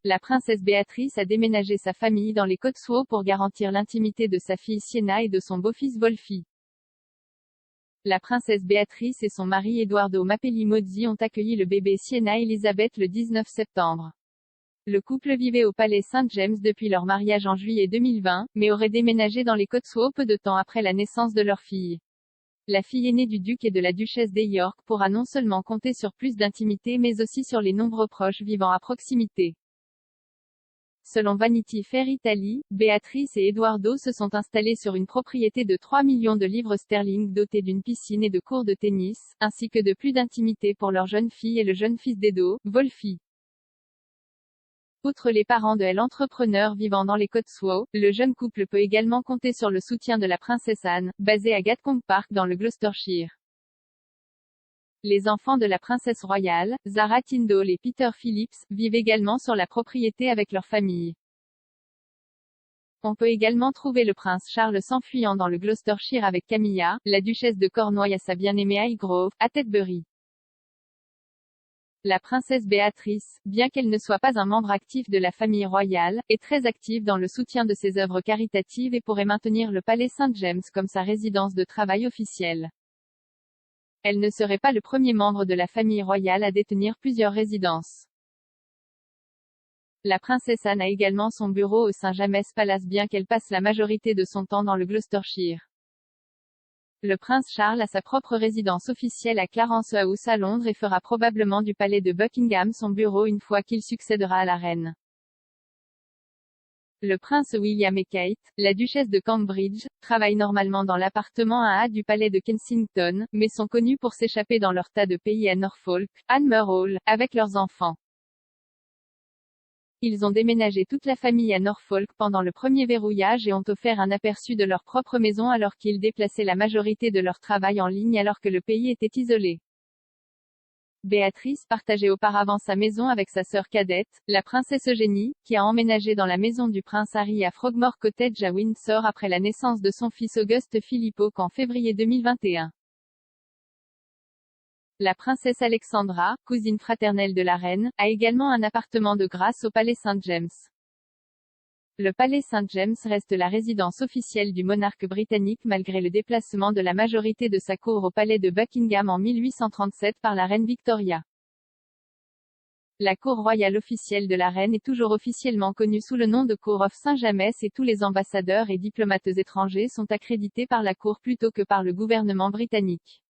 La princesse Béatrice a déménagé sa famille dans les Cotswolds pour garantir l'intimité de sa fille Sienna et de son beau-fils Wolfie. La princesse Béatrice et son mari Edoardo Mapelli-Mozzi ont accueilli le bébé Sienna Elizabeth le 19 septembre. Le couple vivait au palais St. James depuis leur mariage en juillet 2020, mais aurait déménagé dans les Cotswolds peu de temps après la naissance de leur fille. La fille aînée du duc et de la duchesse de York pourra non seulement compter sur plus d'intimité mais aussi sur les nombreux proches vivant à proximité. Selon Vanity Fair Italie, Béatrice et Edoardo se sont installés sur une propriété de 3 millions de livres sterling dotée d'une piscine et de cours de tennis, ainsi que de plus d'intimité pour leur jeune fille et le jeune fils d'Edo, Wolfie. Outre les parents de l'entrepreneur vivant dans les Cotswolds, le jeune couple peut également compter sur le soutien de la princesse Anne, basée à Gatcombe Park dans le Gloucestershire. Les enfants de la princesse royale, Zara Tindall et Peter Phillips, vivent également sur la propriété avec leur famille. On peut également trouver le prince Charles s'enfuyant dans le Gloucestershire avec Camilla, la duchesse de Cornouailles à sa bien-aimée Highgrove, à Tetbury. La princesse Béatrice, bien qu'elle ne soit pas un membre actif de la famille royale, est très active dans le soutien de ses œuvres caritatives et pourrait maintenir le palais St. James comme sa résidence de travail officielle. Elle ne serait pas le premier membre de la famille royale à détenir plusieurs résidences. La princesse Anne a également son bureau au St. James Palace bien qu'elle passe la majorité de son temps dans le Gloucestershire. Le prince Charles a sa propre résidence officielle à Clarence House à Londres et fera probablement du palais de Buckingham son bureau une fois qu'il succédera à la reine. Le prince William et Kate, la duchesse de Cambridge, travaillent normalement dans l'appartement 1A du palais de Kensington, mais sont connus pour s'échapper dans leur tas de pays à Norfolk, Anmer Hall, avec leurs enfants. Ils ont déménagé toute la famille à Norfolk pendant le premier verrouillage et ont offert un aperçu de leur propre maison alors qu'ils déplaçaient la majorité de leur travail en ligne alors que le pays était isolé. Béatrice partageait auparavant sa maison avec sa sœur cadette, la princesse Eugénie, qui a emménagé dans la maison du prince Harry à Frogmore Cottage à Windsor après la naissance de son fils Auguste Philippe en février 2021. La princesse Alexandra, cousine fraternelle de la reine, a également un appartement de grâce au palais St. James. Le palais St. James reste la résidence officielle du monarque britannique malgré le déplacement de la majorité de sa cour au palais de Buckingham en 1837 par la reine Victoria. La cour royale officielle de la reine est toujours officiellement connue sous le nom de Cour of St. James et tous les ambassadeurs et diplomates étrangers sont accrédités par la cour plutôt que par le gouvernement britannique.